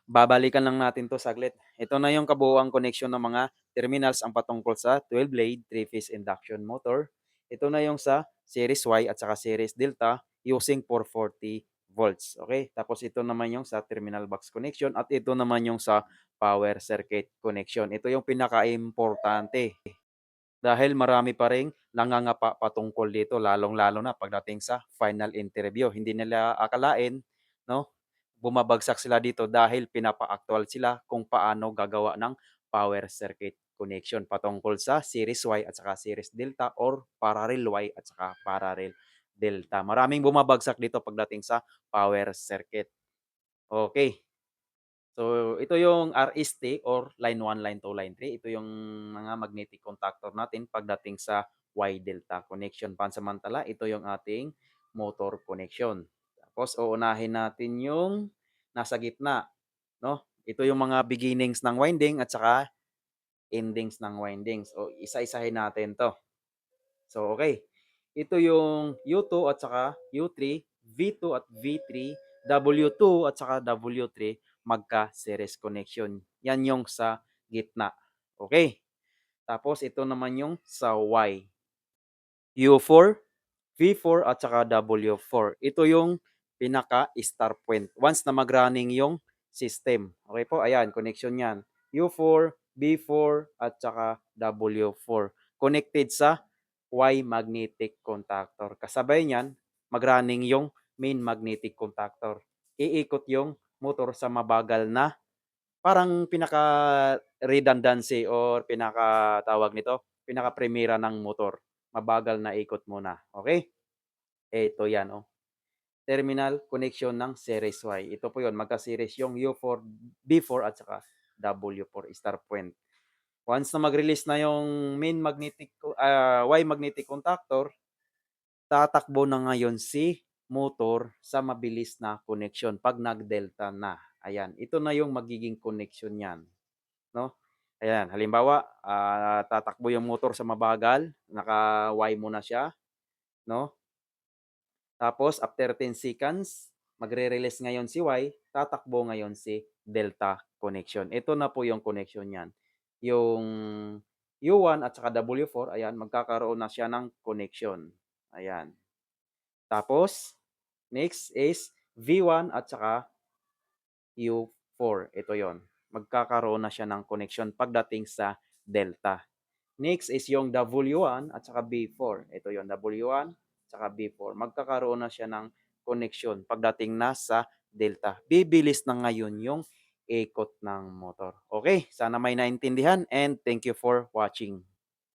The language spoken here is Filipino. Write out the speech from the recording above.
Babalikan lang natin 'to saglit. Ito na yung kabuuang koneksyon ng mga terminals ang patungkol sa 12-blade three-phase induction motor. Ito na yung sa Series Y at saka Series Delta using 440 volts, okay. Tapos ito naman yung sa terminal box connection at ito naman yung sa power circuit connection. Ito yung pinakaimportante dahil marami pa ring nangangapa patungkol dito lalong-lalo na pagdating sa final interview. Hindi nila akalain 'no, bumabagsak sila dito dahil pinapa-aktuwal sila kung paano gagawa ng power circuit connection patungkol sa Series Y at saka Series Delta or parallel Y at saka parallel Delta. Maraming bumabagsak dito pagdating sa power circuit. Okay. So, ito yung RST or line 1, line 2, line 3. Ito yung mga magnetic contactor natin pagdating sa Y-delta connection. Pansamantala, ito yung ating motor connection. Tapos, uunahin natin yung nasa gitna, no? Ito yung mga beginnings ng winding at saka endings ng windings. O, isa-isahin natin to. So, okay. Ito yung U2 at saka U3, V2 at V3, W2 at saka W3 magka-series connection. Yan yung sa gitna. Okay. Tapos ito naman yung sa Y. U4, V4 at saka W4. Ito yung pinaka-star point. Once na mag-running yung system. Okay po, ayan, connection yan. U4, B4 at saka W4. Connected sa Y magnetic contactor. Kasabay niyan, mag-running yung main magnetic contactor. Iikot yung motor sa mabagal na parang pinaka-redundancy or pinaka-tawag nito, pinaka-primera ng motor. Mabagal na ikot muna. Okay? Ito yan, oh. Terminal connection ng Series Y. Ito po yun, magka-series yung U4, B4 at saka W4 star point. Once na mag-release na yung main magnetic Y magnetic contactor, tatakbo na ngayon si motor sa mabilis na connection 'pag nag-delta na. Ayan, ito na yung magiging connection niyan, 'no? Ayan, halimbawa, tatakbo yung motor sa mabagal, naka-Y muna siya, 'no? Tapos after 10 seconds, magre-release ngayon si Y, tatakbo ngayon si delta connection. Ito na po yung connection niyan. Yung U1 at saka W4, ayan, magkakaroon na siya ng connection. Ayan. Tapos, next is V1 at saka U4. Ito yon. Magkakaroon na siya ng connection pagdating sa delta. Next is yung W1 at saka B4. Ito yon, W1 at saka B4. Magkakaroon na siya ng connection pagdating na sa delta. Bibilis na ngayon yung ikot ng motor. Okay, sana may naintindihan and thank you for watching.